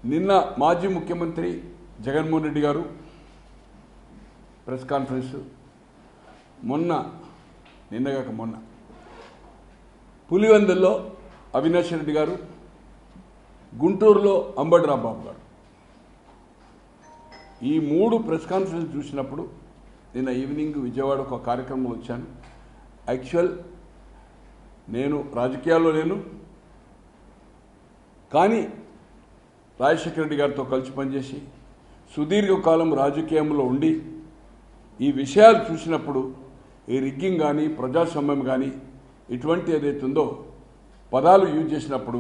నిన్న మాజీ ముఖ్యమంత్రి జగన్మోహన్ రెడ్డి గారు ప్రెస్ కాన్ఫరెన్స్, నిన్నగాక మొన్న పులివెందుల్లో అవినాష్ రెడ్డి గారు, గుంటూరులో అంబటి రాంబాబు గారు, ఈ 3 ప్రెస్ కాన్ఫరెన్స్ చూసినప్పుడు నిన్న ఈవినింగ్ విజయవాడ ఒక కార్యక్రమంలో వచ్చాను. యాక్చువల్ నేను రాజకీయాల్లో లేను, కానీ రాజశేఖర రెడ్డి గారితో కలిసి పనిచేసి సుదీర్ఘకాలం రాజకీయంలో ఉండి ఈ విషయాలు చూసినప్పుడు ఈ రిగ్గింగ్ కానీ ప్రజాస్వామ్యం కానీ ఇటువంటి ఏదైతుందో పదాలు యూజ్ చేసినప్పుడు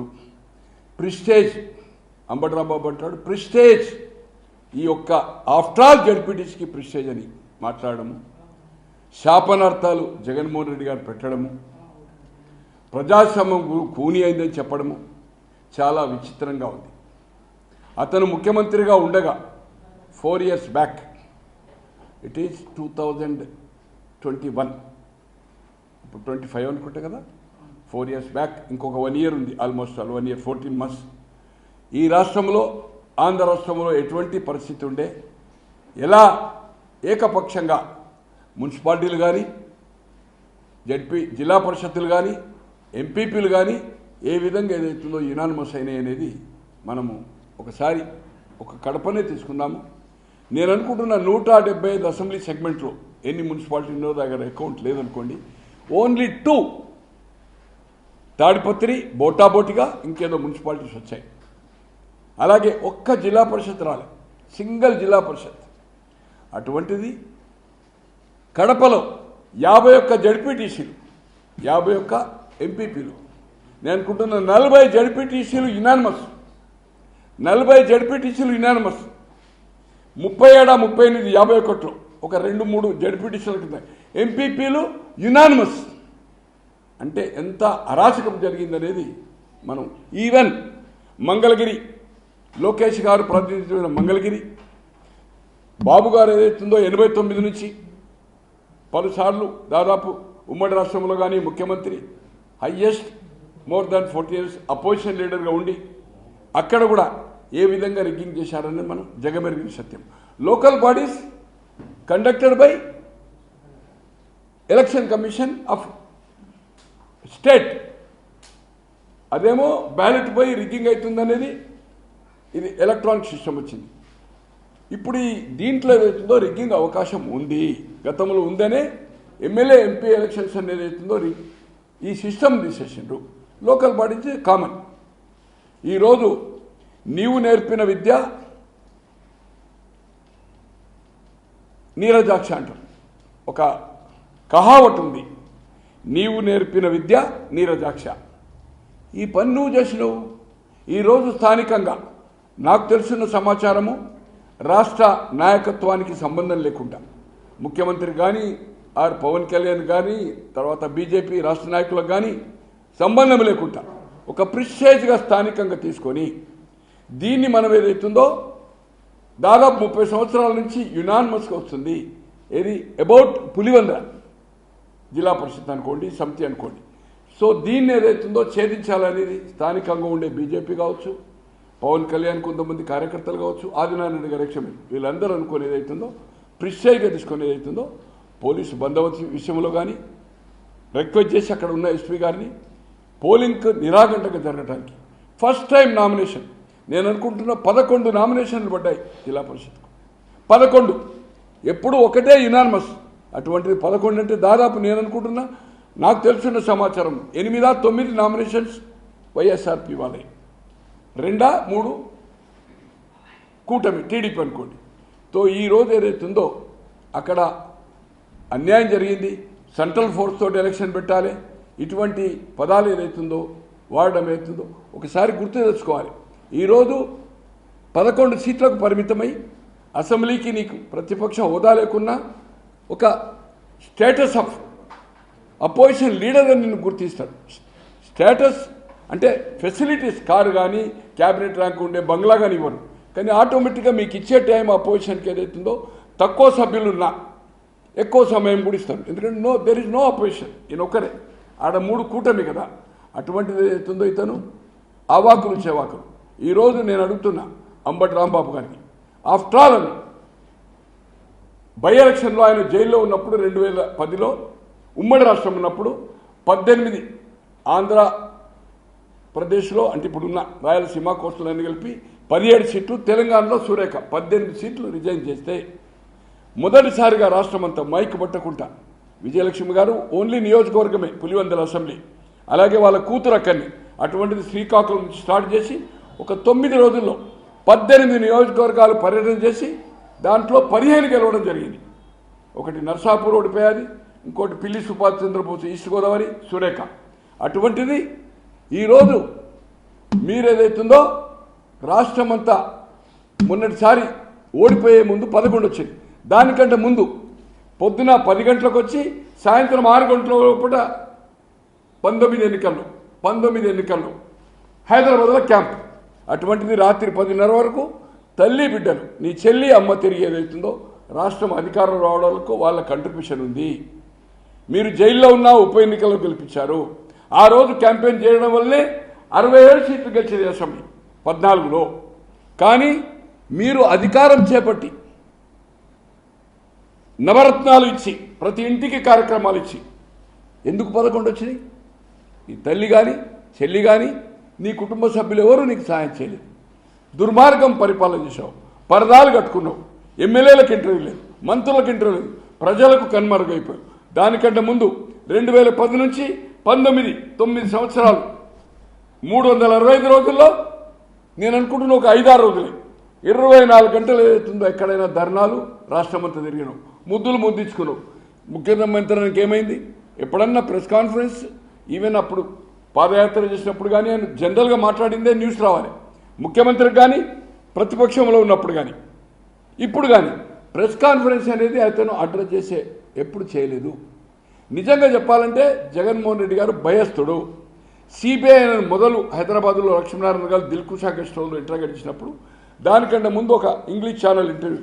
ప్రిస్టేజ్, అంబటి రాంబాబు అంటాడు ప్రిస్టేజ్, ఈ యొక్క ఆఫ్టర్ ఆల్ జడ్పీటీసీకి ప్రిస్టేజ్ అని మాట్లాడము, శాపనార్థాలు జగన్మోహన్ రెడ్డి గారు పెట్టడము, ప్రజాస్వామ్యం కూని అయిందని చెప్పడము చాలా విచిత్రంగా ఉంది. అతను ముఖ్యమంత్రిగా ఉండగా 4 years బ్యాక్, ఇట్ ఈస్ 2021, ఇప్పుడు 25 అనుకుంటా కదా, 4 years బ్యాక్, ఇంకొక 1 year ఉంది, ఆల్మోస్ట్ 1 year 14 months. ఈ రాష్ట్రంలో, ఆంధ్ర రాష్ట్రంలో ఎటువంటి పరిస్థితి ఉండే, ఎలా ఏకపక్షంగా మున్సిపాలిటీలు కానీ జిల్లా పరిషత్తులు కానీ ఎంపీపీలు కానీ ఏ విధంగా ఏదైతుందో యునానిమస్ అయినాయి అనేది మనము ఒకసారి ఒక కడపనే తీసుకుందాము. నేను అనుకుంటున్న 175 అసెంబ్లీ సెగ్మెంట్లో ఎన్ని మున్సిపాలిటీ ఉన్నో దగ్గర అకౌంట్ లేదనుకోండి, ఓన్లీ 2 తాడిపత్రి బోటాబోటిగా ఇంకేదో మున్సిపాలిటీస్ వచ్చాయి. అలాగే ఒక్క జిల్లా పరిషత్ రాలే, సింగిల్ జిల్లా పరిషత్. అటువంటిది కడపలో 51 జడ్పీటీసీలు, 51 ఎంపీపీలు, నేను అనుకుంటున్న 40 జడ్పీటీసీలు యునానిమస్, 40 జడ్పీటీసీలు యునానిమస్, 37, 38, 51లో ఒక 2-3 జడ్పీటీసీల కింద ఎంపీపీలు యునానిమస్. అంటే ఎంత అరాచకం జరిగిందనేది మనం, ఈవెన్ మంగళగిరి లోకేష్ గారు ప్రాతినిధ్యమైన మంగళగిరి బాబు గారు ఏదైతుందో 89 నుంచి పలుసార్లు దాదాపు ఉమ్మడి రాష్ట్రంలో కానీ ముఖ్యమంత్రి, highest more than 40 years opposition లీడర్గా ఉండి అక్కడ కూడా ఏ విధంగా రిగ్గింగ్ చేశారని మనం జగమెరిగిన సత్యం. Local bodies conducted by election commission of state, అదేమో బ్యాలెట్ పోయి రిగ్గింగ్ అవుతుందనేది ఇది ఎలక్ట్రానిక్ సిస్టమ్ వచ్చింది. ఇప్పుడు ఈ దీంట్లో ఏదైతుందో రిగ్గింగ్ అవకాశం ఉంది, గతంలో ఉందనే ఎమ్మెల్యే ఎంపీ ఎలక్షన్స్ అనేది ఏదైతుందో ఈ సిస్టమ్ తీసేసిండ్రు. Local bodies common. ఈరోజు నీవు నేర్పిన విద్య నీరజాక్ష అంటారు, ఒక కహావట్ ఉంది, నీవు నేర్పిన విద్య నీరజాక్ష. ఈ పని నువ్వు చేసినావు. ఈరోజు స్థానికంగా నాకు తెలుసున్న సమాచారము, రాష్ట్ర నాయకత్వానికి సంబంధం లేకుండా ముఖ్యమంత్రి కానీ ఆర్ పవన్ కళ్యాణ్ కానీ తర్వాత బీజేపీ రాష్ట్ర నాయకులకు కానీ సంబంధం లేకుండా ఒక ప్రిస్టేజ్గా స్థానికంగా తీసుకొని దీన్ని మనం ఏదైతుందో దాదాపు 30 సంవత్సరాల నుంచి యునానిమస్గా వస్తుంది. ఏది అబౌట్ పులివెందుల జిల్లా పరిషత్ అనుకోండి, సమితి అనుకోండి. సో దీన్ని ఏదైతుందో ఛేదించాలనేది స్థానికంగా ఉండే బీజేపీ కావచ్చు, పవన్ కళ్యాణ్ కొంతమంది కార్యకర్తలు కావచ్చు, ఆదినారాయణ రెడ్డి గారు ఎక్స్ఎమ్మెల్యే, వీళ్ళందరూ అనుకుని ఏదైతుందో ప్రిస్టేజ్గా తీసుకుని ఏదైతుందో పోలీసు బందోబస్తు విషయంలో కానీ రిక్వెస్ట్ చేసి అక్కడ ఉన్న ఎస్పీ గారిని పోలింగ్కు నిరాఘంటంగా జరగడానికి ఫస్ట్ టైం నామినేషన్, నేను అనుకుంటున్న 11 నామినేషన్లు పడ్డాయి జిల్లా పరిషత్కు. 11, ఎప్పుడు ఒకటే యునానిమస్. అటువంటిది 11 అంటే దాదాపు నేను అనుకుంటున్నా, నాకు తెలుసున్న సమాచారం 8-9 నామినేషన్స్ వైఎస్ఆర్పీ వాళ్ళే, 2-3 కూటమి టీడీపీ అనుకోండి. తో ఈరోజు ఏదైతుందో అక్కడ అన్యాయం జరిగింది, సెంట్రల్ ఫోర్స్ తోటి ఎలక్షన్ పెట్టాలి, ఇటువంటి పదాలు ఏదైతుందో వాడడం ఏదైతుందో ఒకసారి గుర్తు తెచ్చుకోవాలి. ఈరోజు 11 సీట్లకు పరిమితమై అసెంబ్లీకి నీకు ప్రతిపక్ష హోదా లేకున్నా ఒక స్టేటస్ ఆఫ్ అపోజిషన్ లీడర్ అని నిన్ను గుర్తిస్తాడు. స్టేటస్ అంటే ఫెసిలిటీస్, కారు కానీ క్యాబినెట్ ర్యాంక్ ఉండే బంగ్లా కానీ ఇవ్వరు, కానీ ఆటోమేటిక్గా మీకు ఇచ్చే టైం అపోజిషన్కి ఏదైతుందో తక్కువ సభ్యులున్నా ఎక్కువ సమయం కూడా ఇస్తారు. ఎందుకంటే దెర్ ఇస్ నో అపోజిషన్, ఈయన ఒక్కరే, ఆడ 3 కూటమి కదా. అటువంటిది ఏదైతుందో ఇతను అవాకులు చెవాకులు. ఈరోజు నేను అడుగుతున్నా, అంబటి రాంబాబు గారికి. ఆఫ్టర్ ఆల్ అని బై ఎలక్షన్లో ఆయన జైల్లో ఉన్నప్పుడు 2010లో ఉమ్మడి రాష్ట్రం ఉన్నప్పుడు 18 ఆంధ్రప్రదేశ్లో అంటే ఇప్పుడున్న రాయలసీమ కోస్టల్ అన్ని కలిపి 17 సీట్లు, తెలంగాణలో సురేఖ 18 సీట్లు రిజైన్ చేస్తే మొదటిసారిగా రాష్ట్రం అంతా మైక్ పట్టకుండా విజయలక్ష్మి గారు ఓన్లీ నియోజకవర్గమే పులివెందుల అసెంబ్లీ, అలాగే వాళ్ళ కూతురు అక్కడిని అటువంటిది శ్రీకాకుళం నుంచి స్టార్ట్ చేసి ఒక 9 రోజుల్లో 18 నియోజకవర్గాలు పర్యటన చేసి దాంట్లో 15 గెలవడం జరిగింది. ఒకటి నర్సాపూర్ ఓడిపోయాది, ఇంకోటి పిల్లి సుభాష్ చంద్రబోస్ ఈస్ట్ గోదావరి, సురేఖ. అటువంటిది ఈరోజు మీరేదైతుందో రాష్ట్రం అంతా మొన్నటిసారి ఓడిపోయే ముందు 11 వచ్చింది. దానికంటే ముందు పొద్దున 10 గంటలకు వచ్చి సాయంత్రం 6 గంటల లోపల 19 ఎన్నికల్లో హైదరాబాద్లో క్యాంప్. అటువంటిది రాత్రి 10:30 వరకు తల్లి బిడ్డలు నీ చెల్లి అమ్మ తిరిగి ఏదైతుందో రాష్ట్రం అధికారం రావడానికి వాళ్ళ కంట్రిబ్యూషన్ ఉంది. మీరు జైల్లో ఉన్న ఉప ఎన్నికల్లో గెలిపించారు. ఆ రోజు క్యాంపెయిన్ చేయడం వల్లనే 67 సీట్లు గెలిచింది అసెంబ్లీ 14లో. కానీ మీరు అధికారం చేపట్టి నవరత్నాలు ఇచ్చి ప్రతి ఇంటికి కార్యక్రమాలు ఇచ్చి ఎందుకు 11 వచ్చినాయి? నీ తల్లి కానీ చెల్లి కానీ నీ కుటుంబ సభ్యులు ఎవరు నీకు సాయం చేయలేదు. దుర్మార్గం పరిపాలన చేశావు, పరదాలు కట్టుకున్నావు, ఎమ్మెల్యేలకు ఇంటర్వ్యూ లేదు, మంత్రులకు ఇంటర్వ్యూ లేదు, ప్రజలకు కనుమరుగైపోయావు. దానికంటే ముందు 2010 నుంచి 9 సంవత్సరాలు 365 రోజుల్లో నేను అనుకుంటున్నా ఒక 5-6 రోజులే 24 గంటలు ఏదైతుందో ఎక్కడైనా ధర్నాలు రాష్ట్రమంతా తిరిగినావు, ముద్దించుకున్నావు. ముఖ్యమంత్రికి ఏమైంది? ఎప్పుడన్నా ప్రెస్ కాన్ఫరెన్స్ ఈవెన్ అప్పుడు పాదయాత్ర చేసినప్పుడు కానీ ఆయన జనరల్గా మాట్లాడిందే న్యూస్ రావాలి. ముఖ్యమంత్రికి కానీ ప్రతిపక్షంలో ఉన్నప్పుడు కానీ ఇప్పుడు కానీ ప్రెస్ కాన్ఫరెన్స్ అనేది అతను అడ్రస్ చేసే ఎప్పుడు చేయలేదు. నిజంగా చెప్పాలంటే జగన్మోహన్ రెడ్డి గారు భయస్థుడు. సిబిఐ మొదలు హైదరాబాద్లో లక్ష్మీనారాయణ గారు దిల్కుషా గెస్ట్ హౌస్లో ఇంటర్వ్యూ ఇచ్చినప్పుడు దానికంటే ముందు ఒక ఇంగ్లీష్ ఛానల్ ఇంటర్వ్యూ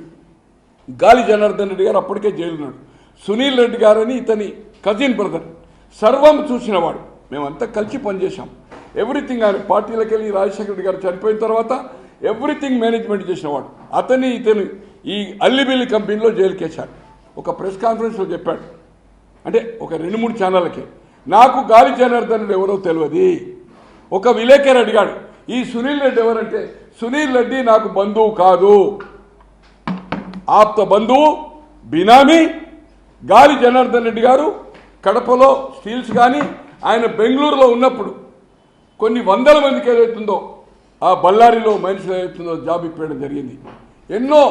గాలి జనార్దన్ రెడ్డి గారు అప్పటికే జైలున్నాడు. సునీల్ రెడ్డి గారు అని ఇతని కజిన్ బ్రదర్ సర్వం చూసినవాడు. మేమంతా కలిసి పనిచేశాం. ఎవ్రీథింగ్ ఆయన పార్టీలకు వెళ్ళి రాజశేఖర రెడ్డి గారు చనిపోయిన తర్వాత ఎవ్రీథింగ్ మేనేజ్మెంట్ చేసినవాడు. ఇతను ఈ అల్లిబిల్లి కంపెనీలో జైలుకేశాడు. ఒక ప్రెస్ కాన్ఫరెన్స్లో చెప్పాడు, అంటే ఒక 2-3 ఛానళ్ళకి, నాకు గాలి జనార్దన్ రెడ్డి ఎవరో తెలియదు. ఒక విలేకరు అడిగాడు, ఈ సునీల్ రెడ్డి ఎవరంటే, సునీల్ రెడ్డి నాకు బంధువు కాదు, ఆప్త బంధువు బినామీ. గాలి జనార్దన్ రెడ్డి గారు కడపలో స్టీల్స్ కానీ ఆయన బెంగళూరులో ఉన్నప్పుడు కొన్ని వందల మందికి ఏదైతుందో ఆ బళ్ళారిలో మైన్స్లో ఏదైతుందో జాబ్ ఇప్పేయడం జరిగింది. ఎన్నో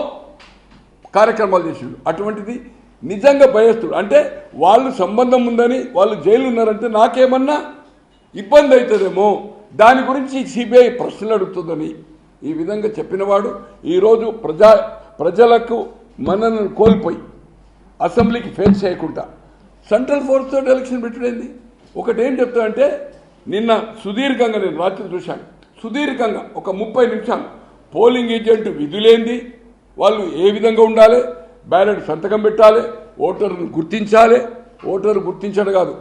కార్యక్రమాలు చేసిండు. అటువంటిది నిజంగా భయస్తుడు. అంటే వాళ్ళు సంబంధం ఉందని వాళ్ళు జైలు ఉన్నారంటే నాకేమన్నా ఇబ్బంది అవుతుందేమో, దాని గురించి సిబిఐ ప్రశ్నలు అడుగుతుందని ఈ విధంగా చెప్పినవాడు ఈరోజు ప్రజలకు మనల్ని కోల్పోయి అసెంబ్లీకి ఫేస్ చేయకుండా సెంట్రల్ ఫోర్స్ తోటి ఎలక్షన్ పెట్టడైంది. ఒకటి ఏం చెప్తానంటే, నిన్న సుదీర్ఘంగా నేను రాత్రి చూశాను, సుదీర్ఘంగా ఒక 30 నిమిషాలు పోలింగ్ ఏజెంట్ విధులేంది, వాళ్ళు ఏ విధంగా ఉండాలి, బ్యాలెట్ సంతకం పెట్టాలి, ఓటర్ను గుర్తించాలి, ఓటరు గుర్తించడం కాదు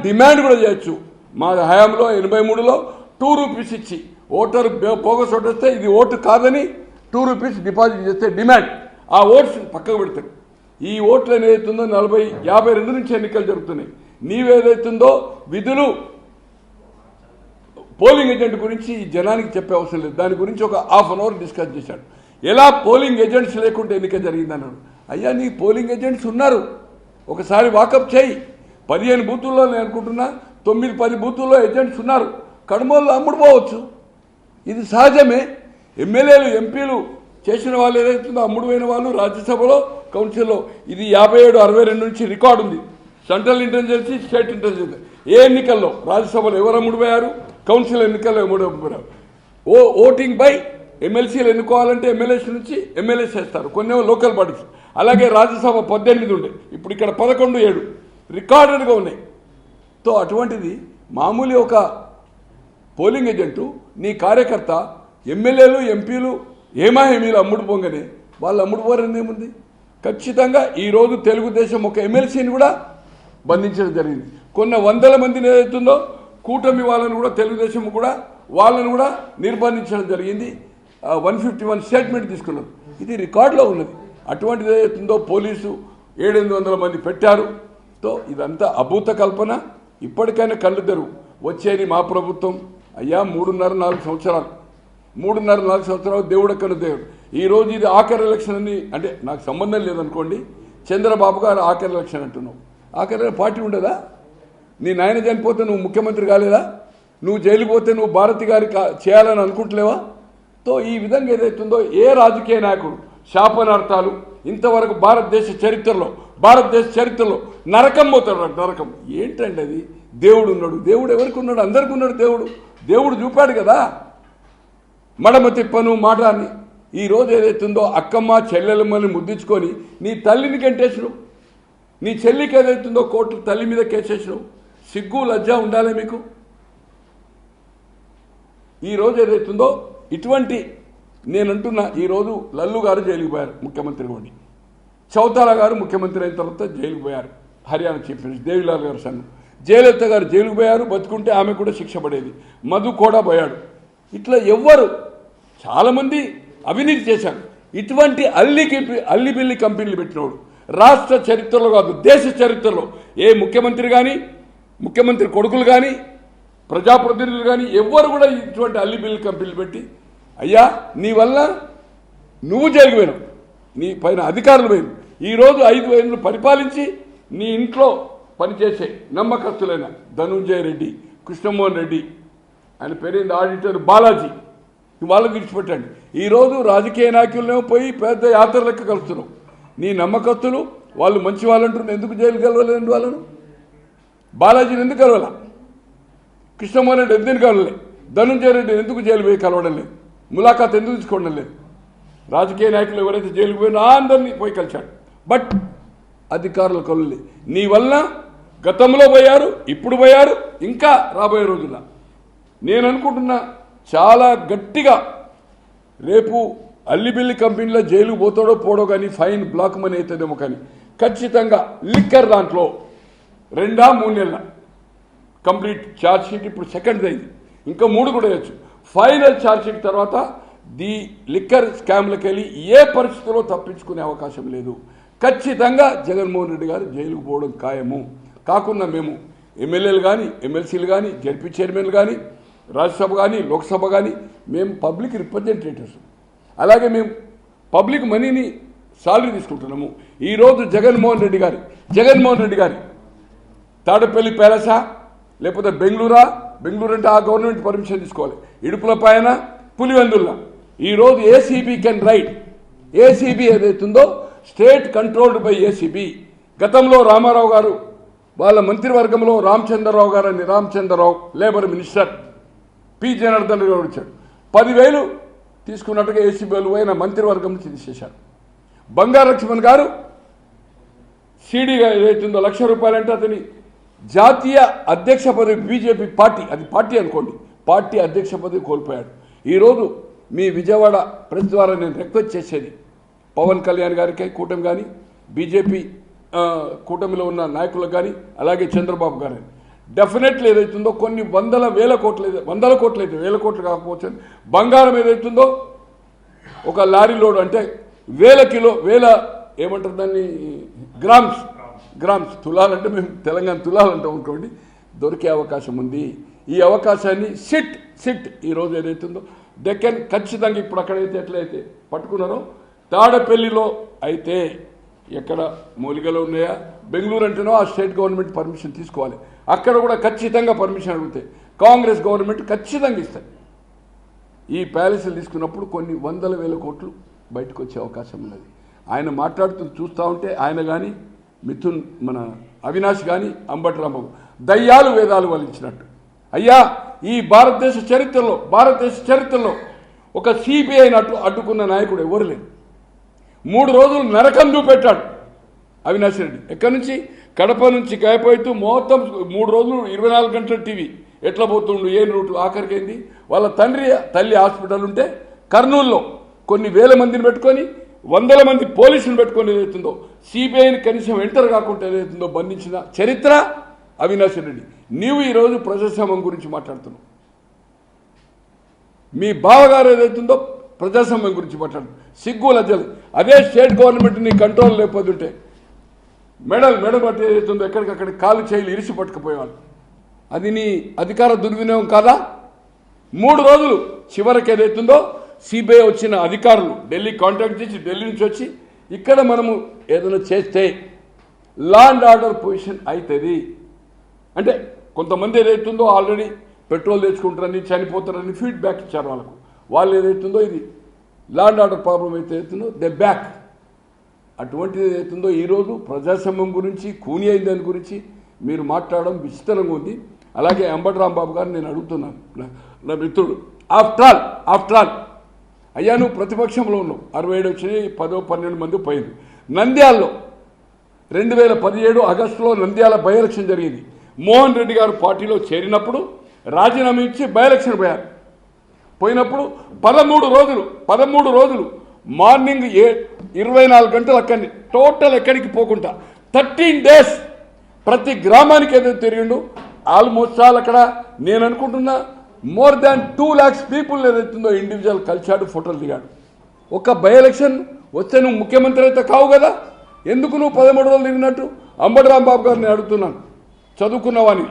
డిమాండ్ కూడా చేయొచ్చు. మా హయాంలో 83లో 2 రూపీస్ ఇచ్చి ఓటరు బోగస్ ఓటు వస్తే ఇది ఓటు కాదని 2 రూపీస్ డిపాజిట్ చేస్తే డిమాండ్, ఆ ఓట్స్ పక్కకు పెడతారు. ఈ ఓట్లు ఏదైతుందో 52 నుంచి ఎన్నికలు జరుగుతున్నాయి. నీవేదైతుందో విధులు పోలింగ్ ఏజెంట్ గురించి ఈ జనానికి చెప్పే అవసరం లేదు. దాని గురించి ఒక ½ అన్ అవర్ డిస్కస్ చేశాడు. ఎలా పోలింగ్ ఏజెంట్స్ లేకుంటే ఎన్నిక జరిగిందన్నాడు. అయ్యా, నీ పోలింగ్ ఏజెంట్స్ ఉన్నారు, ఒకసారి వాకప్ చేయి. 15 బూతుల్లో నేను అనుకుంటున్నా 9-10 బూతుల్లో ఏజెంట్స్ ఉన్నారు. కడమల్లో అమ్ముడుపోవచ్చు, ఇది సహజమే. ఎమ్మెల్యేలు ఎంపీలు చేసిన వాళ్ళు ఏదైతుందో అమ్ముడుపోయిన వాళ్ళు రాజ్యసభలో కౌన్సిల్లో ఇది 57-62 నుంచి రికార్డు ఉంది. Central intelligence, state intelligence. ఏ ఎన్నికల్లో రాజ్యసభలో ఎవరు అమ్ముడుపోయారు, కౌన్సిల్ ఎన్నికల్లో అమ్ముడుపోయారు. ఓటింగ్ బై ఎమ్మెల్సీలు ఎన్నుకోవాలంటే ఎమ్మెల్యేస్ నుంచి ఎమ్మెల్యేస్ చేస్తారు, కొన్ని లోకల్ బాడీస్. అలాగే రాజ్యసభ 18 ఉండే, ఇప్పుడు ఇక్కడ 11-7 రికార్డెడ్గా ఉన్నాయి. తో అటువంటిది మామూలు ఒక పోలింగ్ ఏజెంటు నీ కార్యకర్త ఎమ్మెల్యేలు ఎంపీలు ఏమాహేమీలు అమ్ముడుపోగానే వాళ్ళు అమ్ముడుపోరని ఏముంది. ఖచ్చితంగా ఈరోజు తెలుగుదేశం ఒక ఎమ్మెల్సీని కూడా బంధించడం జరిగింది. కొన్ని వందల మందిని ఏదైతుందో కూటమి వాళ్ళని కూడా తెలుగుదేశం కూడా వాళ్ళని కూడా నిర్బంధించడం జరిగింది. 151 స్టేట్మెంట్ తీసుకున్నారు. ఇది రికార్డులో ఉన్నది. అటువంటిది ఏదైతుందో పోలీసు 700 మంది పెట్టారు. తో ఇదంతా అభూత కల్పన. ఇప్పటికైనా కళ్ళు తెరువు. వచ్చేది మా ప్రభుత్వం. అయ్యా 3.5-4 సంవత్సరాలు 3.5-4 సంవత్సరాలు దేవుడు ఎక్కడ దేవుడు. ఈరోజు ఇది ఆఖరి ఎలక్షన్ అని అంటే నాకు సంబంధం లేదనుకోండి. చంద్రబాబు గారు ఆఖరి ఎలక్షన్ అంటున్నావు. ఆఖరి పార్టీ ఉండదా? నీ నాయన చనిపోతే నువ్వు ముఖ్యమంత్రి కాలేదా? నువ్వు జైలుకి పోతే నువ్వు భారతి గారి చేయాలని అనుకుంటలేవా? తో ఈ విధంగా ఏదైతుందో ఏ రాజకీయ నాయకుడు శాపనార్థాలు ఇంతవరకు భారతదేశ చరిత్రలో నరకం పోతాడు. నరకం ఏంటండి అది? దేవుడు ఉన్నాడు. దేవుడు ఎవరికి ఉన్నాడు? అందరికి ఉన్నాడు. దేవుడు చూపాడు కదా మడమ తిప్పను మాట అని. ఈరోజు ఏదైతుందో అక్కమ్మ చెల్లెలమ్మని ముద్దించుకొని నీ తల్లిని గంటేసినావు. నీ చెల్లికి ఏదైతుందో కోర్టు తల్లి మీద కేసేసినావు. సిగ్గు లజ్జ ఉండాలి మీకు. ఈరోజు ఏదైతుందో ఇటువంటి నేనంటున్నా. ఈరోజు లల్లు గారు జైలుకు పోయారు ముఖ్యమంత్రి ఉండి. చౌతాలా గారు ముఖ్యమంత్రి అయిన తర్వాత జైలుకు పోయారు. హర్యానా చీఫ్ మినిస్టర్ దేవిలాల్ గారు సంఘం. జయలలిత గారు జైలుకు పోయారు. బతుకుంటే ఆమె కూడా శిక్ష పడేది. మధు కూడా పోయాడు. ఇట్లా ఎవ్వరు చాలామంది అవినీతి చేశారు. ఇటువంటి అల్లిబిల్లి కంపెనీలు పెట్టినోడు రాష్ట్ర చరిత్రలో కాదు దేశ చరిత్రలో ఏ ముఖ్యమంత్రి కానీ ముఖ్యమంత్రి కొడుకులు కానీ ప్రజాప్రతినిధులు కానీ ఎవ్వరు కూడా ఇటువంటి అల్లిబిల్లి కంపెనీలు పెట్టి అయ్యా నీ వల్ల నువ్వు జైలుకు పోయినావు. నీ పైన అధికారులు పోయిన ఈరోజు 5 ఏళ్ళు పరిపాలించి నీ ఇంట్లో పనిచేసే నమ్మకస్తులైన ధనుంజయ రెడ్డి, కృష్ణమోహన్ రెడ్డి, ఆయన పేరేంది ఆడిటర్ బాలాజీ, వాళ్ళని విడిచిపెట్టండి. ఈరోజు రాజకీయ నాయకులనేమో పోయి పెద్ద యాత్ర లెక్క కలుస్తున్నావు. నీ నమ్మకస్తులు వాళ్ళు మంచి వాళ్ళంటారు. ఎందుకు జైలు కలవలేదండి వాళ్ళను? బాలాజీని ఎందుకు కలవాల? కృష్ణమోహన్ రెడ్డి ఎందుకు కలవలే? ధనుంజయ రెడ్డి ఎందుకు జైలు పోయి కలవడం లేదు? ములాఖాత్ ఎందుకు తీసుకోవడం లేదు? రాజకీయ నాయకులు ఎవరైతే జైలుకు పోయినా అందరినీ పోయి కలిశాడు. బట్ అధికారులు కలవలే. నీ వల్ల గతంలో పోయారు, ఇప్పుడు పోయారు, ఇంకా రాబోయే రోజుల్లో నేను అనుకుంటున్నా చాలా గట్టిగా రేపు అల్లిబిల్లి కంపెనీలో జైలుకు పోతాడో పోడో కానీ ఫైన్ బ్లాక్ మనీ అవుతుందేమో కానీ ఖచ్చితంగా లిక్కర్ దాంట్లో 2-3 నెలల కంప్లీట్ ఛార్జ్ షీట్. ఇప్పుడు సెకండ్ అయింది, ఇంకా 3 కూడా వేయచ్చు. ఫైనల్ ఛార్జ్ షీట్ తర్వాత ది లిక్కర్ స్కామ్లకు వెళ్ళి ఏ పరిస్థితుల్లో తప్పించుకునే అవకాశం లేదు. ఖచ్చితంగా జగన్మోహన్ రెడ్డి గారు జైలుకు పోవడం ఖాయము. కాకుండా మేము ఎమ్మెల్యేలు కానీ ఎమ్మెల్సీలు కానీ జడ్పీ చైర్మన్లు కానీ రాజ్యసభ కానీ లోక్సభ కానీ మేము పబ్లిక్ రిప్రజెంటేటివ్స్. అలాగే మేము పబ్లిక్ మనీని సాలరీ తీసుకుంటున్నాము. ఈరోజు జగన్మోహన్ రెడ్డి గారి తాడపల్లి ప్యాలెసా లేకపోతే బెంగళూరు అంటే ఆ గవర్నమెంట్ పర్మిషన్ తీసుకోవాలి. ఇడుపుల పైన పులివెందుల ఈరోజు ఏసీబీ కెన్ రైట్. ఏసీబీ ఏదైతుందో స్టేట్ కంట్రోల్డ్ బై ఏసీబీ. గతంలో రామారావు గారు వాళ్ళ మంత్రివర్గంలో Ramachandrarao labour minister P Janardan గారు వచ్చాడు. 10,000 తీసుకున్నట్టుగా ఏసీబీలు పోయిన మంత్రివర్గం నుంచి తీసేశారు. బంగారు లక్ష్మణ్ గారు సీడీగా ఏదైతుందో ₹1,00,000 అంటే అతని జాతీయ అధ్యక్ష పదవి బీజేపీ పార్టీ, అది పార్టీ అనుకోండి, పార్టీ అధ్యక్ష పదవి కోల్పోయాడు. ఈరోజు మీ విజయవాడ ప్రెస్ ద్వారా నేను రిక్వెస్ట్ చేసేది పవన్ కళ్యాణ్ గారికి కూటమి కానీ బీజేపీ కూటమిలో ఉన్న నాయకులకు కానీ అలాగే చంద్రబాబు గారు డెఫినెట్లీ ఏదైతుందో కొన్ని వందల కోట్లు అయితే 1,000 కోట్లు కాకపోవచ్చు బంగారం ఏదైతుందో ఒక లారీ లోడ్ అంటే 1,000 ఏమంటారు దాన్ని గ్రామ్స్ తులాలంటే మేము తెలంగాణ తులాలంటాం అనుకోండి, దొరికే అవకాశం ఉంది. ఈ అవకాశాన్ని సిట్ ఈరోజు ఏదైతుందో డెక్కన్ ఖచ్చితంగా ఇప్పుడు అక్కడైతే ఎట్లయితే పట్టుకున్నారో తాడపల్లిలో అయితే ఎక్కడ మూలికలు ఉన్నాయా బెంగళూరు అంటేనో ఆ స్టేట్ గవర్నమెంట్ పర్మిషన్ తీసుకోవాలి. అక్కడ కూడా ఖచ్చితంగా పర్మిషన్ అడిగితే కాంగ్రెస్ గవర్నమెంట్ ఖచ్చితంగా ఇస్తుంది. ఈ ప్యాలెస్లు తీసుకున్నప్పుడు కొన్ని 100,000 కోట్లు బయటకు వచ్చే అవకాశం ఉన్నది. ఆయన మాట్లాడుతూ చూస్తూ ఉంటే ఆయన కానీ మిథున్ మన అవినాష్ కానీ అంబటి రాంబాబు దయ్యాలు వేదాలు వలించినట్టు. అయ్యా ఈ భారతదేశ చరిత్రలో ఒక సిబిఐని అడ్డుకున్న నాయకుడు ఎవరు లేరు. 3 రోజులు నరకం చూపెట్టాడు అవినాష్ రెడ్డి. ఎక్కడి నుంచి? కడప నుంచి గాయపోతూ మొత్తం 3 రోజులు 24 గంటల టీవీ ఎట్లా పోతుండు, ఏం రూటు, ఆఖరికైంది వాళ్ళ తల్లి హాస్పిటల్ ఉంటే కర్నూలులో కొన్ని 1,000 మందిని పెట్టుకొని 100 మంది పోలీసులు పెట్టుకొని ఏదైతుందో సిబిఐని కనీసం ఎంటర్ కాకుండా ఏదైతుందో బంధించిన చరిత్ర అవినాష్ రెడ్డి. నీవు ఈరోజు ప్రజాస్వామ్యం గురించి మాట్లాడుతున్నావు. మీ బావగారు ఏదైతుందో ప్రజాస్వామ్యం గురించి మాట్లాడు, సిగ్గు లజ్జలు. అదే స్టేట్ గవర్నమెంట్ని కంట్రోల్ లేకపోతుంటే మెడల్ పట్టి ఏదైతుందో ఎక్కడికక్కడ కాలు చేయిలు ఇరిసి పట్టుకుపోయేవాళ్ళు. అది నీ అధికార దుర్వినియోగం కాదా? 3 రోజులు చివరికి ఏదైతుందో సిబిఐ వచ్చిన అధికారులు ఢిల్లీ కాంటాక్ట్ చేసి ఢిల్లీ నుంచి వచ్చి ఇక్కడ మనము ఏదైనా చేస్తే లా అండ్ ఆర్డర్ పొజిషన్ అవుతుంది అంటే కొంతమంది ఏదైతుందో ఆల్రెడీ పెట్రోల్ తెచ్చుకుంటారని చనిపోతారని ఫీడ్బ్యాక్ ఇచ్చారు వాళ్ళకు. వాళ్ళు ఏదైతుందో ఇది లా అండ్ ఆర్డర్ ప్రాబ్లం అయితే అవుతుందో దే బ్యాక్. అటువంటిది ఏదైతుందో ఈరోజు ప్రజాస్వామ్యం గురించి కూని అయిన దాని గురించి మీరు మాట్లాడడం విచిత్రంగా ఉంది. అలాగే అంబటి రాంబాబు గారు నేను అడుగుతున్నాను, నా మిత్రుడు, ఆఫ్టర్ ఆల్ అయ్యా నువ్వు ప్రతిపక్షంలో ఉన్నావు, 67 వచ్చినాయి, 10-12 మంది పోయింది. నంద్యాలలో 2017 ఆగస్టులో నంద్యాల బై ఎలక్షన్ జరిగింది. మోహన్ రెడ్డి గారు పార్టీలో చేరినప్పుడు రాజీనామా ఇచ్చి బై ఎలక్షన్ పోయినప్పుడు 13 రోజులు మార్నింగ్ 24 గంటలు అక్కడిని టోటల్ ఎక్కడికి పోకుండా 13 days ప్రతి గ్రామానికి ఏదైతే తిరిగిండు. ఆల్మోస్ట్ ఆల్ అక్కడ నేను అనుకుంటున్నా మోర్ దాన్ 2 lakhs పీపుల్ ఏదైతుందో ఇండివిజువల్ కలిశాడు, ఫోటోలు దిగాడు. ఒక బై ఎలక్షన్ వస్తే నువ్వు ముఖ్యమంత్రి అయితే కావు కదా, ఎందుకు నువ్వు 13 రోజులు తిరిగినట్టు? అంబటి రాంబాబు గారు నేను అడుగుతున్నాను, చదువుకున్నవాని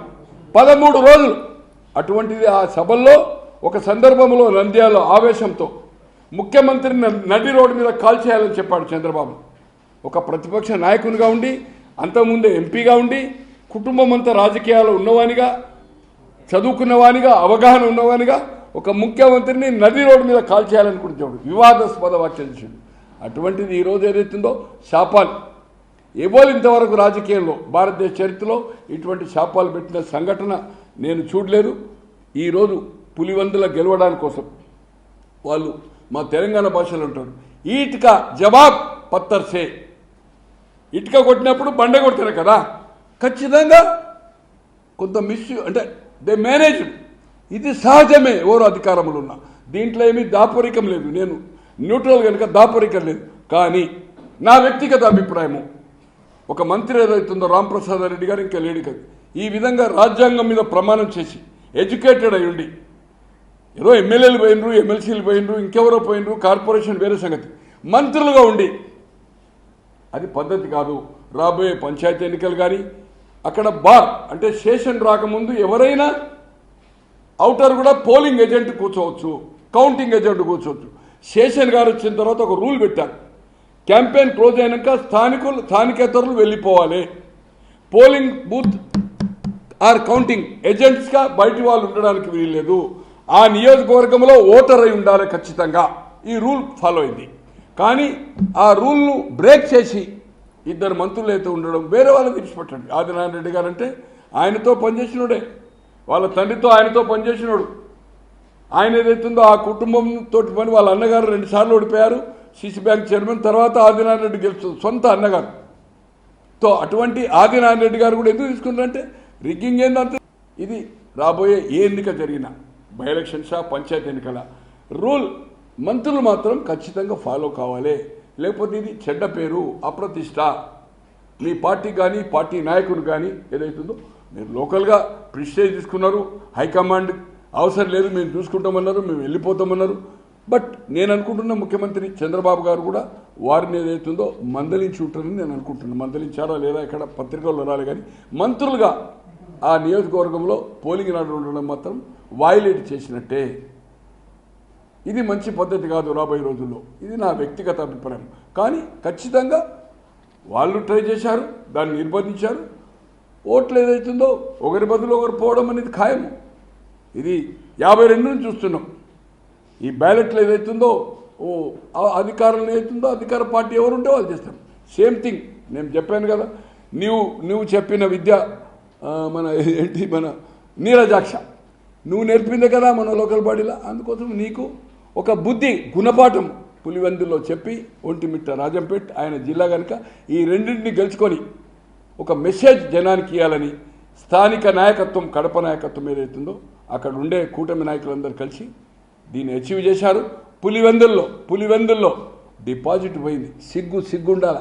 13 రోజులు. అటువంటిది ఆ సభల్లో ఒక సందర్భంలో నంద్యాల ఆవేశంతో ముఖ్యమంత్రిని నడి రోడ్డు మీద కాల్ చేయాలని చెప్పాడు చంద్రబాబు. ఒక ప్రతిపక్ష నాయకునిగా ఉండి, అంతకుముందే ఎంపీగా ఉండి, కుటుంబం అంతా రాజకీయాలు ఉన్నవానిగా, చదువుకున్నవానిగా, అవగాహన ఉన్నవానిగా ఒక ముఖ్యమంత్రిని నది రోడ్డు మీద కాల్ చేయాలనుకుంటున్నాడు. వివాదాస్పద వ్యాఖ్యలు చేశాడు. అటువంటిది ఈరోజు ఏదైతుందో శాపాలు ఎవరు ఇంతవరకు రాజకీయంలో భారతదేశ చరిత్రలో ఇటువంటి శాపాలు పెట్టిన సంఘటన నేను చూడలేదు. ఈరోజు పులివందుల గెలవడానికి కోసం వాళ్ళు మా తెలంగాణ భాషలో ఉంటారు, ఈట్కా జవాబ్ పత్తర్సే. ఇటుక కొట్టినప్పుడు బండ కొడతారు కదా, ఖచ్చితంగా కొంత అంటే దే మేనేజ్. ఇది సహజమే ఎవరు అధికారంలో ఉన్నా, దీంట్లో ఏమీ దాపరికం లేదు. నేను న్యూట్రల్ కనుక దాపరికం లేదు. కానీ నా వ్యక్తిగత అభిప్రాయము, ఒక మంత్రి ఏదైతుందో రాంప్రసాద్ రెడ్డి గారు ఇంకా లేడు కదా, ఈ విధంగా రాజ్యాంగం మీద ప్రమాణం చేసి ఎడ్యుకేటెడ్ అయి ఉండి ఏదో ఎమ్మెల్యేలు పోయినరు, ఎమ్మెల్సీలు పోయినరు, ఇంకెవరో పోయినరు, కార్పొరేషన్ వేరే సంగతి, మంత్రులుగా ఉండి అది పద్ధతి కాదు. రాబోయే పంచాయతీ ఎన్నికలు కానీ అక్కడ బార్ అంటే స్టేషన్ రాకముందు ఎవరైనా అవుటర్ కూడా పోలింగ్ ఏజెంట్ కూర్చోవచ్చు, కౌంటింగ్ ఏజెంట్ కూర్చోవచ్చు. స్టేషన్ గారు వచ్చిన తర్వాత ఒక రూల్ పెట్టారు, క్యాంపెయిన్ క్లోజ్ అయినాక స్థానికేతరులు వెళ్ళిపోవాలి, పోలింగ్ బూత్ ఆర్ కౌంటింగ్ ఏజెంట్స్గా బయటి వాళ్ళు ఉండడానికి వీల్లేదు, ఆ నియోజకవర్గంలో ఓటర్ అయి ఉండాలి ఖచ్చితంగా. ఈ రూల్ ఫాలో అయింది. కానీ ఆ రూల్ను బ్రేక్ చేసి 2 మంత్రులు అయితే ఉండడం, వేరే వాళ్ళని విడిచిపెట్టండి. ఆదినారాయణ రెడ్డి గారు అంటే ఆయనతో పనిచేసినోడే, వాళ్ళ తండ్రితో ఆయనతో పనిచేసినోడు. ఆయన ఏదైతుందో ఆ కుటుంబంతో పని, వాళ్ళ అన్నగారు 2 సార్లు ఓడిపోయారు, సిసి బ్యాంక్ చైర్మన్. తర్వాత ఆదినారాయణ రెడ్డి గెలుస్తుంది, సొంత అన్నగారు. తో అటువంటి ఆదినారాయణ రెడ్డి గారు కూడా ఎందుకు తీసుకున్నారంటే రిగ్గింగ్ ఏందంటే, ఇది రాబోయే ఏ ఎన్నిక జరిగినా బై ఎలక్షన్సా పంచాయతీ ఎన్నికల రూల్ మంత్రులు మాత్రం ఖచ్చితంగా ఫాలో కావాలి. లేకపోతే ఇది చెడ్డ పేరు, అప్రతిష్ట. మీ పార్టీ కానీ పార్టీ నాయకులు కానీ ఏదైతుందో మీరు లోకల్గా ప్రిస్టేజ్ తీసుకున్నారు, హైకమాండ్ అవసరం లేదు మేము చూసుకుంటామన్నారు, మేము వెళ్ళిపోతామన్నారు. బట్ నేను అనుకుంటున్న ముఖ్యమంత్రి చంద్రబాబు గారు కూడా వారిని ఏదైతుందో మందలించి ఉంటారని నేను అనుకుంటున్నాను. మందలించారా లేదా ఇక్కడ పత్రికల్లో రాలే, కానీ మంత్రులుగా ఆ నియోజకవర్గంలో పోలింగ్ నాడు ఉండడం మాత్రం వైలేట్ చేసినట్టే. ఇది మంచి పద్ధతి కాదు రాబోయే రోజుల్లో. ఇది నా వ్యక్తిగత అభిప్రాయం. కానీ ఖచ్చితంగా వాళ్ళు ట్రై చేశారు, దాన్ని నిర్బంధించారు. ఓట్లు ఏదైతుందో ఒకరి బదులు ఒకరు పోవడం అనేది ఖాయము. ఇది 52 నుంచి చూస్తున్నాం. ఈ బ్యాలెట్లు ఏదైతుందో అధికారులు ఏదైతుందో అధికార పార్టీ ఎవరుంటే వాళ్ళు చేస్తారు. సేమ్ థింగ్ నేను చెప్పాను కదా, నువ్వు చెప్పిన విద్య మన నీరజాక్ష నువ్వు నేర్పిందే కదా మన లోకల్ బాడీలో. అందుకోసం నీకు ఒక బుద్ధి గుణపాఠం పులివెందుల్లో చెప్పి ఒంటిమిట్ట రాజంపేట్ ఆయన జిల్లా కనుక ఈ రెండింటిని గెలుచుకొని ఒక మెసేజ్ జనానికి ఇవ్వాలని స్థానిక నాయకత్వం, కడప నాయకత్వం ఏదైతుందో అక్కడ ఉండే కూటమి నాయకులందరూ కలిసి దీన్ని అచీవ్ చేశారు. పులివెందుల్లో డిపాజిట్ పోయింది, సిగ్గుండాల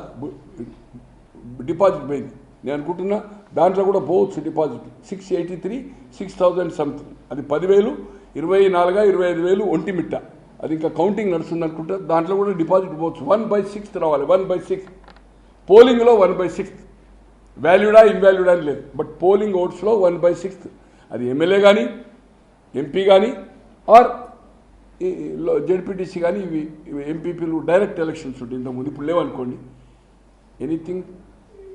డిపాజిట్ పోయింది. నేను అనుకుంటున్నా దాంట్లో కూడా పోవచ్చు డిపాజిట్ 683, 6,000 సంథింగ్. అది 10,000, 24,000, 25,000 ఒంటిమిట్ట. అది ఇంకా కౌంటింగ్ నడుస్తుంది అనుకుంటే దాంట్లో కూడా డిపాజిట్ పోవచ్చు. 1/6 రావాలి. 1/6 పోలింగ్లో 1/6 వాల్యూడా ఇన్వాల్యూడా అని లేదు. బట్ పోలింగ్ ఓట్స్లో 1/6 అది ఎమ్మెల్యే కానీ ఎంపీ కానీ ఆర్ జెడ్పీటీసీ కానీ ఇవి ఎంపీపీలు డైరెక్ట్ ఎలక్షన్స్ ఉంటాయి. ఇంతకుముందు ఇప్పుడు లేవనుకోండి. ఎనీథింగ్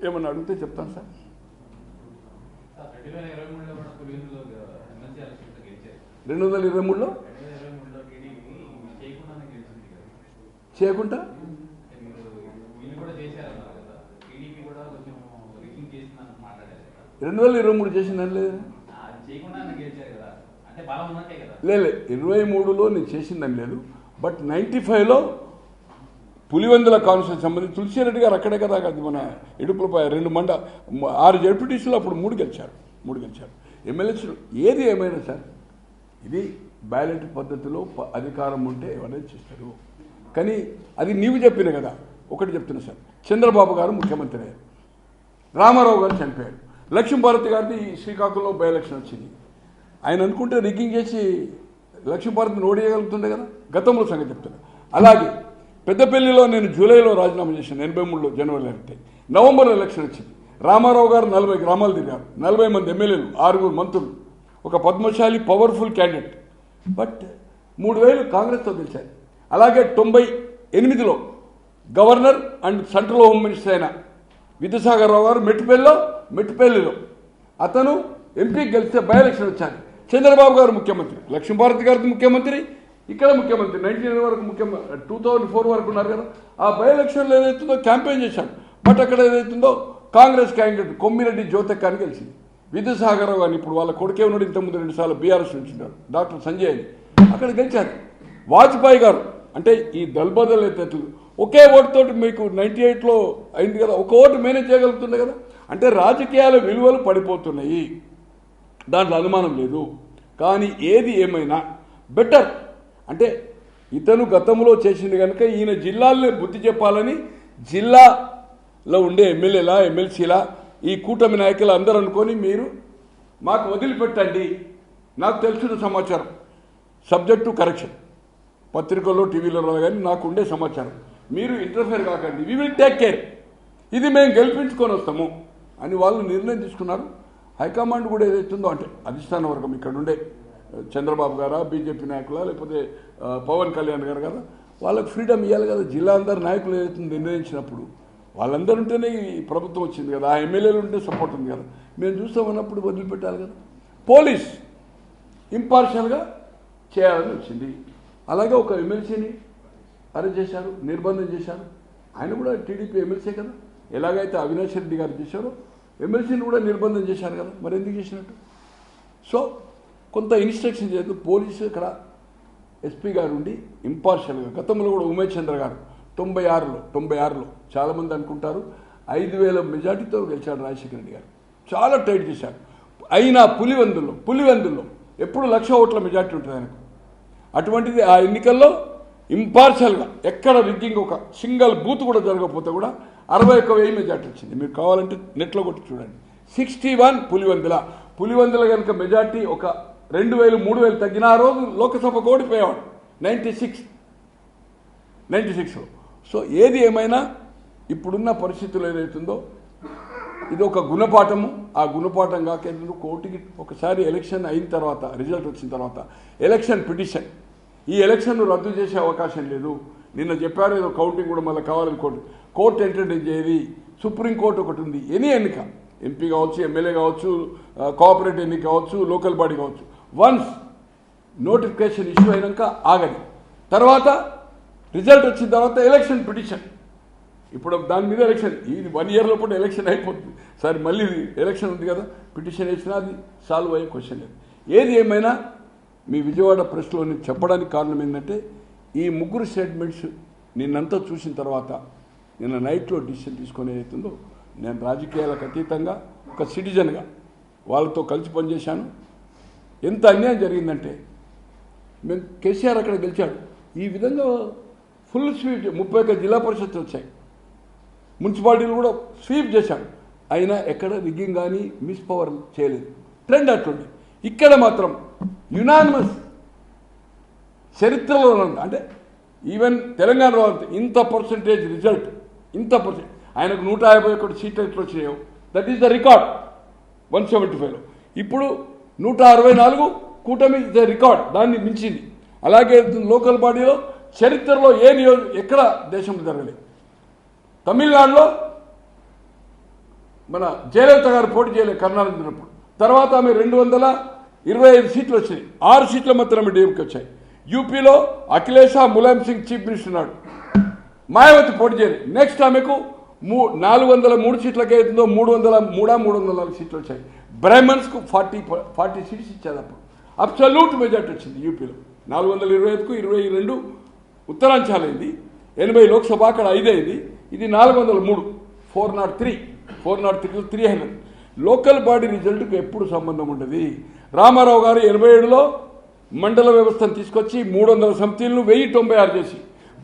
ఏమన్నా అడిగితే చెప్తాను సార్. 2023లో చేయకుండా 2023 చేసిందని లేదు. లేదు 23లో నేను చేసిందని లేదు. బట్ 95లో పులివెందుల కాన్స్టిట్యూన్సీ సంబంధించి తులసిరెడ్డి గారు అక్కడే కదా, అది మన ఇడుపులపై 6 జడ్పీటీసీలో అప్పుడు 3 గెలిచారు. ఎమ్మెల్యేలు ఏది ఏమైనా సార్ ఇది బ్యాలెట్ పద్ధతిలో అధికారం ఉంటే ఎవరైనా చేస్తారు. కానీ అది నీవు చెప్పిన కదా. ఒకటి చెప్తున్నా సార్, చంద్రబాబు గారు ముఖ్యమంత్రి అయ్యారు, రామారావు గారు చనిపోయారు, లక్ష్మీభారతి గారిది శ్రీకాకుళంలో బై ఎలక్షన్ వచ్చింది. ఆయన అనుకుంటే రిగ్గింగ్ చేసి లక్ష్మీభారతిని ఓడియగలుగుతుండే కదా. గతంలో సంగతి చెప్తున్నా. అలాగే పెద్దపల్లిలో నేను జూలైలో రాజీనామా చేశాను, 83లో జనవరిలో అయితే. నవంబర్లో ఎలక్షన్ వచ్చింది. రామారావు గారు 40 గ్రామాలు తిరిగారు, 40 మంది ఎమ్మెల్యేలు, 6 మంత్రులు, ఒక పద్మశాలి పవర్ఫుల్ క్యాండిడేట్. బట్ 3000 కాంగ్రెస్తో గెలిచారు. అలాగే 98లో governor and central home minister అయిన విద్యాసాగర్ రావు గారు మెట్టుపల్లిలో అతను ఎంపీకి గెలిస్తే బై ఎలక్షన్ వచ్చారు. చంద్రబాబు గారు ముఖ్యమంత్రి, లక్ష్మీభారతి గారి ముఖ్యమంత్రి, ఇక్కడ ముఖ్యమంత్రి 1999 వరకు 2004 వరకు ఉన్నారు కదా. ఆ బై ఎలక్షన్లో ఏదైతుందో క్యాంపెయిన్ చేశాడు. బట్ అక్కడ ఏదైతుందో కాంగ్రెస్ క్యాండిడేట్ కొమ్మిరెడ్డి జ్యోతక్క అని గెలిచింది. విద్యాసాగర్ రావు గారిని ఇప్పుడు వాళ్ళ కొడుకే ఉన్నాడు, ఇంతకుముందు 2 సార్లు బీఆర్ఎస్ నుంచి ఉన్నాడు, డాక్టర్ సంజయ్ అని, అక్కడ గెలిచారు. వాజ్పేయి గారు అంటే ఈ దల్బదల్ అయితే ఒకే ఓటుతోటి మీకు 98లో అయింది కదా, ఒక ఓటు మేనేజ్ చేయగలుగుతుంది కదా. అంటే రాజకీయాల విలువలు పడిపోతున్నాయి, దాంట్లో అనుమానం లేదు. కానీ ఏది ఏమైనా బెటర్ అంటే ఇతను గతంలో చేసింది కనుక ఈయన జిల్లాల్లో బుద్ధి చెప్పాలని జిల్లాలో ఉండే ఎమ్మెల్యేలా ఎమ్మెల్సీలా ఈ కూటమి నాయకులు అందరూ అనుకొని మీరు మాకు వదిలిపెట్టండి, నాకు తెలిసిన సమాచారం సబ్జెక్ట్ టు కరెక్షన్ పత్రికల్లో టీవీలలో కానీ నాకు ఉండే సమాచారం, మీరు ఇంటర్ఫేర్ కాకండి, వి విల్ టేక్ కేర్, ఇది మేము గెలిపించుకొని వస్తాము అని వాళ్ళు నిర్ణయం తీసుకున్నారు. హైకమాండ్ కూడా ఏదైతుందో అంటే అధిష్టాన వర్గం ఇక్కడ ఉండే చంద్రబాబు గారా, బీజేపీ నాయకులా, లేకపోతే పవన్ కళ్యాణ్ గారు కదా, వాళ్ళకి ఫ్రీడమ్ ఇవ్వాలి కదా. జిల్లా అందరు నాయకులు ఏదైతే నిర్ణయించినప్పుడు వాళ్ళందరూ ఉంటేనే ఈ ప్రభుత్వం వచ్చింది కదా, ఆ ఎమ్మెల్యేలు ఉంటే సపోర్ట్ ఉంది కదా, మేము చూస్తామన్నప్పుడు వదిలిపెట్టాలి కదా. పోలీస్ ఇంపార్షియల్గా చేయాలని వచ్చింది. అలాగే ఒక ఎమ్మెల్సీని అరెస్ట్ చేశారు, నిర్బంధం చేశారు. ఆయన కూడా టీడీపీ ఎమ్మెల్సీ కదా, ఎలాగైతే అవినాష్ రెడ్డి గారు చేశారో ఎమ్మెల్సీని కూడా నిర్బంధం చేశారు కదా, మరి ఎందుకు చేసినట్టు? సో కొంత ఇన్స్ట్రక్షన్ చేస్తూ పోలీసు ఇక్కడ ఎస్పీ గారు ఉండి ఇంపార్షియల్గా, గతంలో కూడా ఉమేష్ చంద్ర గారు 96లో చాలామంది అనుకుంటారు 5000 మెజార్టీతో గెలిచాడు రాజశేఖర రెడ్డి గారు, చాలా టైట్ చేశారు. అయినా పులివెందుల్లో ఎప్పుడు 1,00,000 ఓట్ల మెజార్టీ ఉంటుంది ఆయనకు. అటువంటిది ఆ ఎన్నికల్లో ఇంపార్షియల్గా ఎక్కడ రిగ్గింగ్ ఒక సింగిల్ బూత్ కూడా జరగకపోతే కూడా 61,000 మెజార్టీ వచ్చింది. మీరు కావాలంటే నెట్లో కొట్టి చూడండి. 61 పులివెందుల కనుక మెజార్టీ ఒక 2,000 3,000 తగ్గిన ఆ రోజు లోక్సభకు ఓడిపోయేవాడు 96లో. సో ఏది ఏమైనా ఇప్పుడున్న పరిస్థితులు ఏదైతుందో ఇది ఒక గుణపాఠము. ఆ గుణపాఠం కాక కోర్టుకి ఒకసారి ఎలక్షన్ అయిన తర్వాత, రిజల్ట్ వచ్చిన తర్వాత ఎలక్షన్ పిటిషన్, ఈ ఎలక్షన్ను రద్దు చేసే అవకాశం లేదు. నిన్న చెప్పారు ఏదో కౌంటింగ్ కూడా మళ్ళీ కావాలని కోర్టు ఎంటర్టైన్ చేయది. సుప్రీంకోర్టు ఒకటి ఉంది. ఎనీ ఎన్నిక, ఎంపీ కావచ్చు, ఎమ్మెల్యే కావచ్చు, కోఆపరేటివ్ ఎన్నిక కావచ్చు, లోకల్ బాడీ కావచ్చు, వన్స్ నోటిఫికేషన్ ఇష్యూ అయినాక ఆగది. తర్వాత రిజల్ట్ వచ్చిన తర్వాత ఎలక్షన్ పిటిషన్, ఇప్పుడు దాని మీద ఎలక్షన్, ఇది 1 year లోపల ఎలక్షన్ అయిపోతుంది. సరే మళ్ళీ ఎలక్షన్ ఉంది కదా, పిటిషన్ వేసినా అది సాల్వ్ అయ్యే క్వశ్చన్ లేదు. ఏది ఏమైనా మీ విజయవాడ ప్రెస్లో నేను చెప్పడానికి కారణం ఏంటంటే ఈ 3 స్టేట్మెంట్స్ నిన్నంతా చూసిన తర్వాత నిన్న నైట్లో డిసిషన్ తీసుకొని ఏదైతుందో నేను రాజకీయాలకు అతీతంగా ఒక సిటిజన్గా వాళ్ళతో కలిసి పనిచేశాను. ఎంత అన్యాయం జరిగిందంటే మేము కేసీఆర్ అక్కడ గెలిచాడు, ఈ విధంగా ఫుల్ స్వీప్ 31 జిల్లా పరిషత్తులు వచ్చాయి, మున్సిపాలిటీలు కూడా స్వీప్ చేశాడు. అయినా ఎక్కడ రిగ్గింగ్ కానీ మిస్ పవర్ చేయలేదు. ట్రెండ్ అట్లుంది. ఇక్కడ మాత్రం యునానిమస్ చరిత్రలో అంటే ఈవెన్ తెలంగాణలో ఇంత పర్సంటేజ్ రిజల్ట్ ఇంత పర్సెంట్ ఆయనకు 151 సీట్లు ఎట్లా వచ్చినాయో దట్ ఈస్ ద రికార్డ్ 175లో. ఇప్పుడు 164 కూటమి ఇస్ ద రికార్డ్, దాన్ని మించింది. అలాగే లోకల్ బాడీలో చరిత్రలో ఎక్కడ దేశంలో జరగలేదు. తమిళనాడులో మన జయలలిత గారు పోటీ చేయలేదు కరుణానిధి ఉన్నప్పుడు. తర్వాత ఆమె 225 సీట్లు వచ్చినాయి, 6 సీట్ల మాత్రమే డీఎంకి వచ్చాయి. యూపీలో అఖిలేష్ ములాయం సింగ్ చీఫ్ మినిస్టర్ ఉన్నాడు, మాయావతి పోటీ చేయలేదు. నెక్స్ట్ ఆమెకు 403 సీట్లకి అవుతుందో 304 సీట్లు వచ్చాయి. బ్రాహ్మణ్స్కు 40 సీట్స్ ఇచ్చారు. అప్పుడు అబ్సల్యూట్ మెజార్టీ వచ్చింది యూపీలో. 425కు 22 ఉత్తరాంచలైంది, 80 లోక్సభ అక్కడ 5 అయింది. ఇది 403, 403 300. లోకల్ బాడీ రిజల్ట్కు ఎప్పుడు సంబంధం ఉండదు. రామారావు గారు 87లో మండల వ్యవస్థను తీసుకొచ్చి 300 సమితిలను 1096 చేసి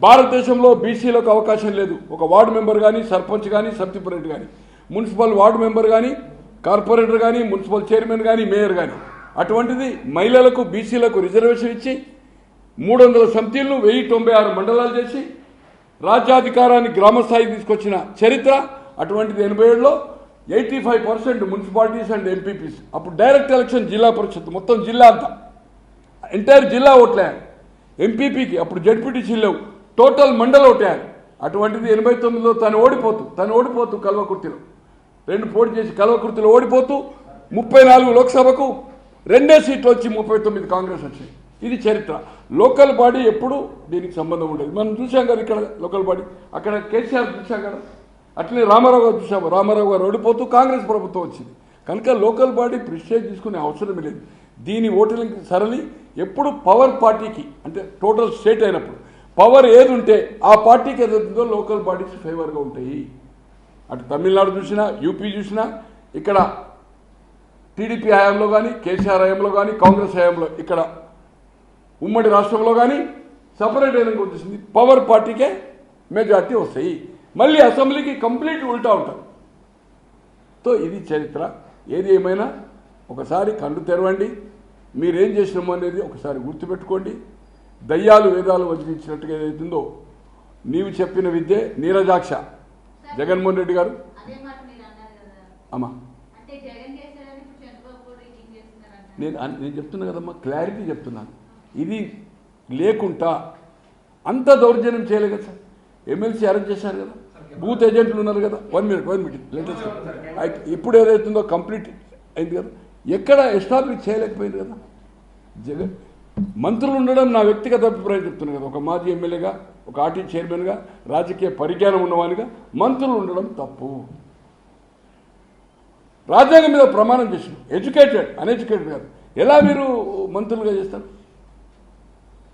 భారతదేశంలో బీసీలకు అవకాశం లేదు. ఒక వార్డు మెంబర్ కానీ, సర్పంచ్ కానీ, సమితి ప్రెసిడెంట్ కానీ, మున్సిపల్ వార్డు మెంబర్ కానీ, కార్పొరేటర్ కానీ, మున్సిపల్ చైర్మన్ కానీ, మేయర్ కానీ. అటువంటిది మహిళలకు బీసీలకు రిజర్వేషన్ ఇచ్చి 300 సమితిలను 1096 మండలాలు చేసి రాజ్యాధికారాన్ని గ్రామస్థాయికి తీసుకొచ్చిన చరిత్ర అటువంటిది. 87లో 85% మున్సిపాలిటీస్ అండ్ ఎంపీపీస్. అప్పుడు డైరెక్ట్ ఎలక్షన్ జిల్లా పరిషత్ మొత్తం జిల్లా అంతా ఎంటైర్ జిల్లా ఓట్లేయాలి. ఎంపీపీకి అప్పుడు జడ్పీటీసీ లేవు, టోటల్ మండల ఓటేయాలి. అటువంటిది 89లో తను ఓడిపోతూ కల్వకుర్తిలో 2 పోటీ చేసి కల్వకుర్తిలో ఓడిపోతూ 34 లోక్సభకు 2 సీట్లు వచ్చి 39 కాంగ్రెస్ వచ్చాయి. ఇది చరిత్ర. లోకల్ బాడీ ఎప్పుడు దీనికి సంబంధం ఉండదు. మనం చూసాం కదా ఇక్కడ లోకల్ బాడీ, అక్కడ కేసీఆర్ చూసాం కదా, అట్లనే రామారావు గారు చూసాము. రామారావు గారు ఓడిపోతూ కాంగ్రెస్ ప్రభుత్వం వచ్చింది. కనుక లోకల్ బాడీ ప్రిస్టేజ్ తీసుకునే అవసరం లేదు. దీని ఓటింగ్ సరళి ఎప్పుడు పవర్ పార్టీకి, అంటే టోటల్ స్టేట్ అయినప్పుడు పవర్ ఏది ఉంటే ఆ పార్టీకి ఏదైతుందో లోకల్ బాడీస్ ఫేవర్గా ఉంటాయి. అటు తమిళనాడు చూసినా, యూపీ చూసినా, ఇక్కడ టీడీపీ హయాంలో కానీ, కేసీఆర్ హయాంలో కానీ, కాంగ్రెస్ హయాంలో, ఇక్కడ ఉమ్మడి రాష్ట్రంలో కానీ సపరేట్ అయిన వచ్చేసింది పవర్ పార్టీకే మెజార్టీ వస్తాయి. మళ్ళీ అసెంబ్లీకి కంప్లీట్ ఉల్టా ఉంటారు. సో ఇది చరిత్ర. ఏది ఏమైనా ఒకసారి కళ్ళు తెరవండి, మీరేం చేసినామో అనేది ఒకసారి గుర్తుపెట్టుకోండి. దయ్యాలు వేదాలు వదిలించినట్టుగా ఏదైతుందో నీవు చెప్పిన విద్యే నీరజాక్ష. జగన్మోహన్ రెడ్డి గారు అమ్మా నేను చెప్తున్నా కదమ్మా, క్లారిటీ చెప్తున్నాను. ఇది లేకుండా అంత దౌర్జన్యం చేయలేదు కదా సార్. ఎమ్మెల్సీ అరెస్ట్ చేశారు కదా, బూత్ ఏజెంట్లు ఉన్నారు కదా. 1 minute లేటెస్ట్ ఇప్పుడు ఏదైతుందో కంప్లీట్ అయింది కదా, ఎక్కడ ఎస్టాబ్లిష్ చేయలేకపోయింది కదా. జగన్ మంత్రులు ఉండడం నా వ్యక్తిగత అభిప్రాయం చెప్తున్నాను కదా. ఒక మాజీ ఎమ్మెల్యేగా, ఒక ఆర్టీ చైర్మన్గా, రాజకీయ పరిజ్ఞానం ఉన్నవానిగా మంత్రులు ఉండడం తప్పు. రాజ్యాంగం మీద ప్రమాణం చేసిన ఎడ్యుకేటెడ్ అన్ఎడ్యుకేటెడ్ కాదు. ఎలా మీరు మంత్రులుగా చేస్తారు?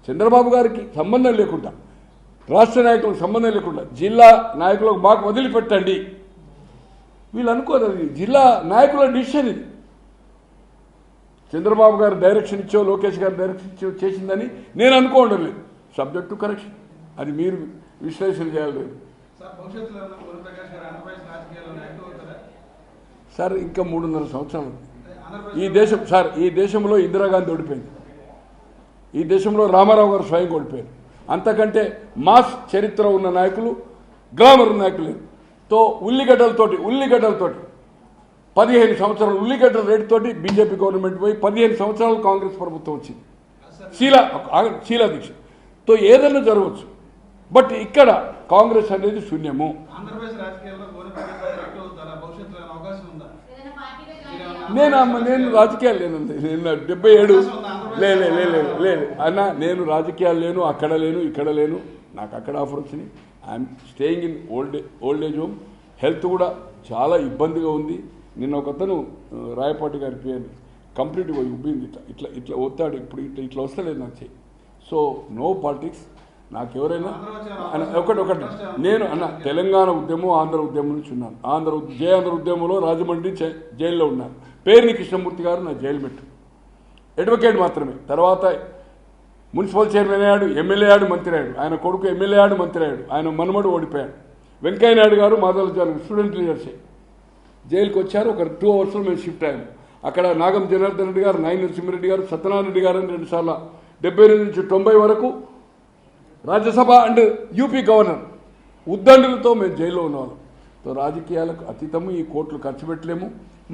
చంద్రబాబు గారికి సంబంధం లేకుండా, రాష్ట్ర నాయకులకు సంబంధం లేకుండా జిల్లా నాయకులకు మాకు వదిలిపెట్టండి వీళ్ళు అనుకోరు. అది జిల్లా నాయకుల డిసిషన్. ఇది చంద్రబాబు గారు డైరెక్షన్ ఇచ్చో, లోకేష్ గారు డైరెక్షన్ ఇచ్చో చేసిందని నేను అనుకోవడం లేదు. సబ్జెక్ట్ టు కరెక్షన్, అది మీరు విశ్లేషణ చేయాలి. సార్ ఇంకా 3.5 సంవత్సరాలు ఈ దేశం సార్. ఈ దేశంలో ఇందిరాగాంధీ ఓడిపోయింది, ఈ దేశంలో రామారావు గారు స్వయంగా ఓడిపోయారు. అంతకంటే మాస్ చరిత్ర ఉన్న నాయకులు, గ్లామర్ నాయకులు తో ఉల్లిగడ్డలతోటి 15 సంవత్సరాలు ఉల్లిగడ్డల రేటుతోటి బీజేపీ గవర్నమెంట్ పోయి 15 సంవత్సరాలు కాంగ్రెస్ ప్రభుత్వం వచ్చింది. శీలా దీక్షతో ఏదైనా జరగవచ్చు. బట్ ఇక్కడ కాంగ్రెస్ అనేది శూన్యము. నేను రాజకీయాలు లేనండి. నేను 77 లేదు అన్న, నేను రాజకీయాలు లేను, అక్కడ లేను, ఇక్కడ లేను. నాకు అక్కడ ఆఫర్ వచ్చినాయి. I'm staying in old age home. Health కూడా చాలా ఇబ్బందిగా ఉంది. నిన్న ఒకతను రాయపాటి గారి పేరు కంప్లీట్గా ఉబ్బింది. ఇట్లా వస్తాడు. ఇప్పుడు ఇట్లా వస్తలేదు నాకు చెయ్యి. So no politics. నాకు ఎవరైనా ఒకటి నేను అన్న తెలంగాణ ఉద్యమం, ఆంధ్ర ఉద్యమం నుంచి ఉన్నాను. ఆంధ్ర ఉద్యమంలో రాజమండ్రి జైల్లో ఉన్నాను. పేర్ని కృష్ణమూర్తి గారు నా జైలు పెట్టు అడ్వకేట్ మాత్రమే. తర్వాత మున్సిపల్ చైర్మన్ అయ్యాడు, ఎమ్మెల్యే అయ్యాడు, మంత్రి అయ్యాడు. ఆయన కొడుకు ఎమ్మెల్యే అయ్యాడు, మంత్రి అయ్యాడు. ఆయన మనమడు ఓడిపోయాడు. వెంకయ్య నాయుడు గారు మాధవచారి స్టూడెంట్ లీడర్షిప్ జైలుకి వచ్చారు. ఒక 2 అవర్స్లో మేము షిఫ్ట్ అయ్యాము. అక్కడ నాగం జనార్దన్ రెడ్డి గారు, నాయన నరసింహారెడ్డి గారు, సత్యనారాయణ రెడ్డి గారు అని 2 సార్లు 78 నుంచి 90 వరకు రాజ్యసభ అండ్ యూపీ గవర్నర్ ఉద్దండులతో మేము జైల్లో ఉన్నవాళ్ళం. సో రాజకీయాలకు అతీతము ఈ కోట్లు ఖర్చు పెట్టలేము,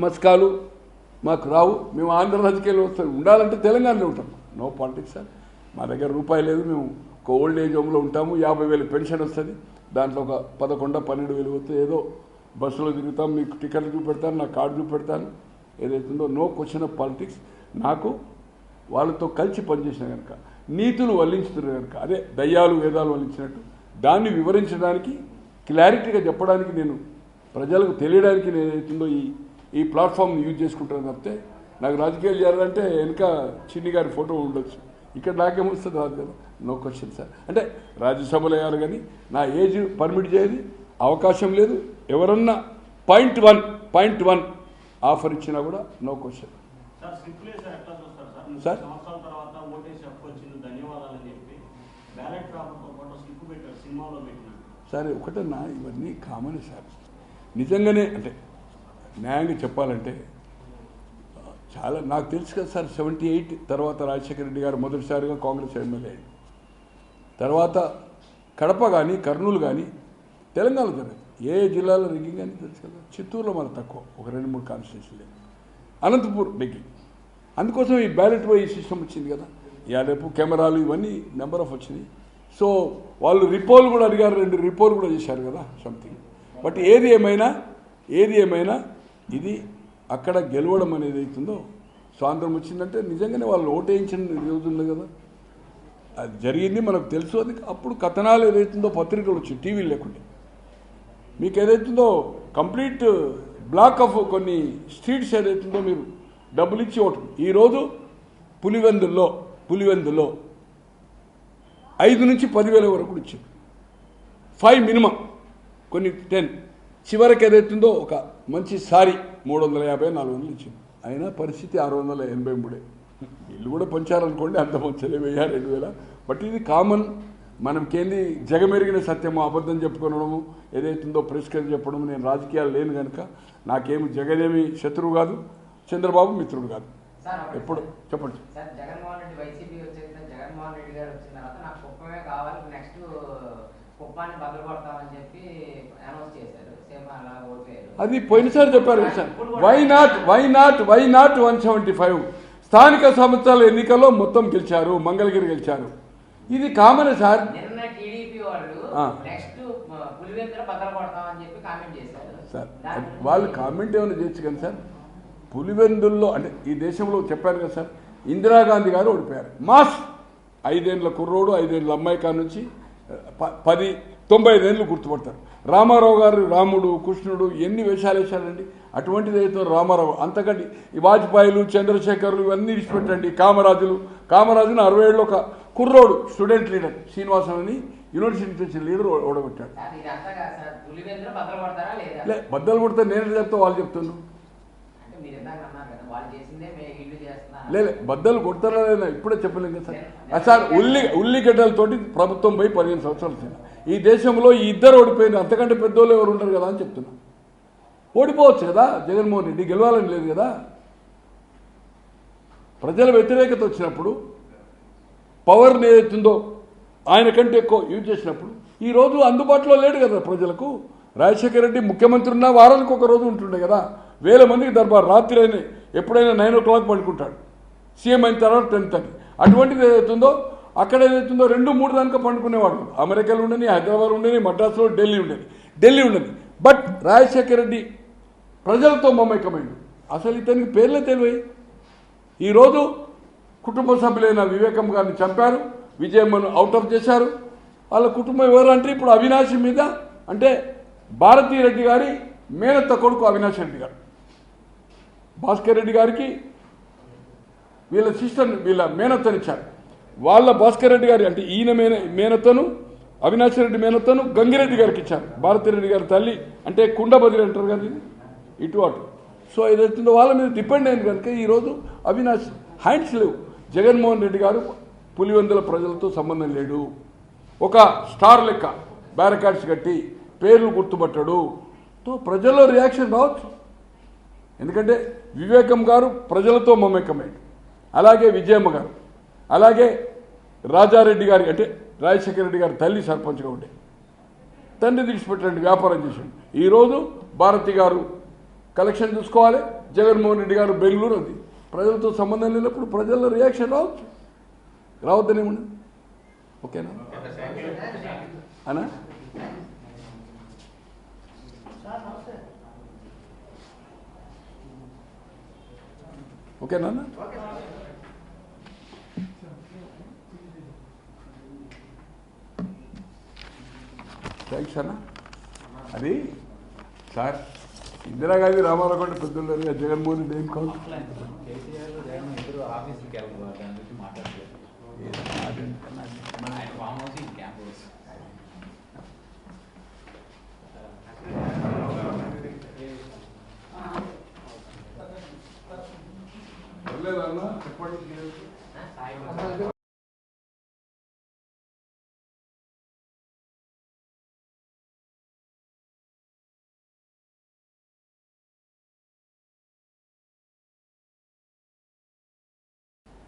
మస్కాలు మాకు రావు. మేము ఆంధ్ర రాజకీయాలు వస్తాం, ఉండాలంటే తెలంగాణలో ఉంటాం. No politics sir. మా దగ్గర రూపాయి లేదు. మేము ఒక ఓల్డ్ ఏజ్ హోమ్లో ఉంటాము. 50,000 పెన్షన్ వస్తుంది. దాంట్లో ఒక 11-12,000 వస్తే ఏదో బస్సులో తిరుగుతాం, మీకు టికెట్లు చూపెడతాను, నా కార్డు చూపెడతాను. ఏదైతుందో నో క్వశ్చన్ ఆఫ్ పాలిటిక్స్. నాకు వాళ్ళతో కలిసి పనిచేసిన కనుక నీతులు వల్లించుతున్నారు కనుక, అదే దయ్యాలు వేదాలు వల్లించినట్టు దాన్ని వివరించడానికి క్లారిటీగా చెప్పడానికి, నేను ప్రజలకు తెలియడానికి నేను ఏదైతుందో ఈ ప్లాట్ఫామ్ని యూజ్ చేసుకుంటాను తప్పితే నాకు రాజకీయాలు చేయాలంటే వెనుక చిన్ని గారి ఫోటో ఉండొచ్చు, ఇక్కడ నాకేమొస్తుంది రాదు కదా. No question sir. అంటే రాజ్యసభలో వేయాలి కానీ నా ఏజ్ పర్మిట్ చేయదు, అవకాశం లేదు. ఎవరన్నా 0.1 ఆఫర్ ఇచ్చినా కూడా నో క్వశ్చన్ సార్. సరే ఒకటన్నా ఇవన్నీ కామన్ సార్. నిజంగానే అంటే న్యాయంగా చెప్పాలంటే చాలా నాకు తెలుసు కదా సార్. 78 తర్వాత రాజశేఖర రెడ్డి గారు మొదటిసారిగా కాంగ్రెస్ ఎమ్మెల్యే అయ్యాడు. తర్వాత కడప కానీ కర్నూలు కానీ తెలంగాణలో జరగదు. ఏ జిల్లాలో రిగ్గింగ్ అని తెలుసు కదా. చిత్తూరులో మన తక్కువ, ఒక 2-3 కాన్స్టిట్యూన్సీలు. అనంతపూర్ రిగ్గింగ్. అందుకోసం ఈ బ్యాలెట్ బాయ్ సిస్టమ్ వచ్చింది కదా. రేపు కెమెరాలు ఇవన్నీ నెంబర్ ఆఫ్ వచ్చినాయి. సో వాళ్ళు రిపోర్లు కూడా అడిగారు, 2 రిపోర్లు కూడా చేశారు కదా సంథింగ్. బట్ ఏది ఏమైనా ఇది అక్కడ గెలవడం అనేది అవుతుందో స్వాతంత్రం వచ్చిందంటే నిజంగానే వాళ్ళు ఓటేయించిన రోజు ఉంది కదా. అది జరిగింది మనకు తెలుసు. అది అప్పుడు కథనాలు ఏదైతుందో పత్రికలు వచ్చి టీవీలు లేకుండా మీకు ఏదైతుందో కంప్లీట్ బ్లాక్ ఆఫ్ కొన్ని స్ట్రీట్స్ ఏదైతుందో మీరు డబ్బులు ఇచ్చి ఓటు. ఈరోజు పులివెందుల్లో 5 నుంచి 10,000 వరకు ఇచ్చింది. 5 మినిమం, కొన్ని 10. చివరికి ఏదైతుందో ఒక మంచి సారీ 350-400 ఇచ్చింది. అయినా పరిస్థితి 683. ఇల్లు కూడా పంచారనుకోండి, అంత మంచిలే 1000-2000. బట్ ఇది కామన్. మనకేంది జగమెరిగిన సత్యము, అబద్ధం చెప్పుకోవడము ఏదైతుందో ప్రెస్ కది చెప్పడం. నేను రాజకీయాలు లేను కనుక నాకేమి జగదేమి శత్రువు కాదు, చంద్రబాబు మిత్రుడు కాదు. ఎప్పుడు చెప్పండి. జగన్మోహన్ రెడ్డి వైసీపీ జగన్మోహన్ రెడ్డి గారు వచ్చిన తర్వాత నాకు కుప్పమే కావాలి, నెక్స్ట్ కుప్పాన్ని బదులు కొడతామని చెప్పి అనౌన్స్ చేశారు. అది పోయినసారి చెప్పారు సార్. Why not 175. స్థానిక సంస్థల ఎన్నికల్లో మొత్తం గెలిచారు, మంగళగిరి గెలిచారు. ఇది కామన్ సార్. నిన్న టీడీపీ వాళ్ళు నెక్స్ట్ పులివెందుల బదులు కొడతామని చెప్పి కామెంట్ చేశారు సార్. వాళ్ళు కామెంట్ ఏమైనా చేయొచ్చు కానీ సార్, పులివెందుల్లో అంటే ఈ దేశంలో చెప్పారు కదా సార్, ఇందిరాగాంధీ గారు ఓడిపోయారు. మాస్ 5 ఏళ్ల కుర్రోడు, 5 ఏళ్ల అమ్మాయి కాడ నుంచి 95 ఏళ్ళు గుర్తుపడతారు. రామారావు గారు రాముడు కృష్ణుడు ఎన్ని వేషాలు వేశారండి. అటువంటిది అయితే రామారావు అంతకంటే ఈ వాజ్పేయిలు చంద్రశేఖర్లు ఇవన్నీ విడిచిపెట్టండి. కామరాజును 60 ఏళ్ళు ఒక కుర్రోడు స్టూడెంట్ లీడర్ శ్రీనివాసన్ అని యూనివర్సిటీ నుంచి లీడర్ ఓడగొట్టాడు. బద్దలు కొడితే నేను చెప్తా, వాళ్ళు చెప్తున్నారు. లేదు బద్దలు కొడతారా లేదా ఇప్పుడే చెప్పలేం కదా సార్. సార్ ఉల్లిగడ్డలతోటి ప్రభుత్వం పోయి 15 సంవత్సరాలు వచ్చింది. ఈ దేశంలో ఈ ఇద్దరు ఓడిపోయింది, అంతకంటే పెద్దోళ్ళు ఎవరు ఉంటారు కదా అని చెప్తున్నా. ఓడిపోవచ్చు కదా, జగన్మోహన్ రెడ్డి గెలవాలని లేదు కదా. ప్రజల వ్యతిరేకత వచ్చినప్పుడు పవర్ని ఏదైతుందో ఆయన కంటే ఎక్కువ యూజ్ చేసినప్పుడు ఈరోజు అందుబాటులో లేడు కదా ప్రజలకు. రాజశేఖర రెడ్డి ముఖ్యమంత్రి ఉన్న వారానికి ఒక రోజు ఉంటుండే కదా. 1000 మందికి దర్బార్, రాత్రి అయినా ఎప్పుడైనా 9 o'clock పడుకుంటాడు. సీఎం అయిన తర్వాత 10:30. అటువంటిది ఏదైతుందో అక్కడ ఏదైతుందో 2-3 దానిక పండుకునేవాడు. అమెరికాలో ఉండని, హైదరాబాద్ ఉండని, మద్రాసులో ఢిల్లీ ఉండని. బట్ రాజశేఖర రెడ్డి ప్రజలతో మమేకమైంది. అసలు ఇతనికి పేర్లే తెలివాయి. ఈరోజు కుటుంబ సభ్యులైన వివేకం గారిని చంపారు, విజయమ్మను అవుట్ఆఫ్ చేశారు. వాళ్ళ కుటుంబం ఎవరు అంటే ఇప్పుడు అవినాష్ మీద అంటే భారతీ రెడ్డి గారి మేనత్త కొడుకు అవినాష్ రెడ్డి గారు, భాస్కర్ రెడ్డి గారికి వీళ్ళ సిస్టర్ వీళ్ళ మేనత్తనిచ్చారు. వాళ్ళ భాస్కర్ రెడ్డి గారి అంటే ఈయన మేనత్తను అవినాష్ రెడ్డి మేనత్తను గంగిరెడ్డి గారికి ఇచ్చారు. భారతీ రెడ్డి గారి తల్లి అంటే కుండబదిరి అంటారు కదా, ఇటు అటు. సో ఏదైతుందో వాళ్ళ మీద డిపెండ్ అయింది కనుక ఈరోజు అవినాష్ హ్యాండ్స్ లేవు. జగన్మోహన్ రెడ్డి గారు పులివెందుల ప్రజలతో సంబంధం లేడు. ఒక స్టార్ లెక్క బ్యారికాడ్స్ కట్టి పేర్లు గుర్తుపట్టాడు. తో ప్రజల్లో రియాక్షన్ రావచ్చు. ఎందుకంటే వివేకం గారు ప్రజలతో మమేకమైంది, అలాగే విజయమ్మ గారు, అలాగే రాజారెడ్డి గారి అంటే రాజశేఖర రెడ్డి గారి తల్లి సర్పంచ్గా ఉండే, తండ్రి విడిచిపెట్టినట్టు వ్యాపారం చేసిండు. ఈరోజు భారతి గారు కలెక్షన్ చూసుకోవాలి, జగన్మోహన్ రెడ్డి గారు బెంగళూరు. అది ప్రజలతో సంబంధం లేనప్పుడు ప్రజల రియాక్షన్ రావచ్చు, రావద్దనేమన్నా. ఓకేనా అనా? ఓకేనా? థ్యాంక్స్ అన్న. అది సార్ ఇందిరాగాంధీ రామారావు కంటే పెద్దలు జగన్మోహన్ రెడ్డి ఏం కాదు. కేసీఆర్ జగన్ ఇద్దరు ఆఫీస్కి వెళ్ళారు.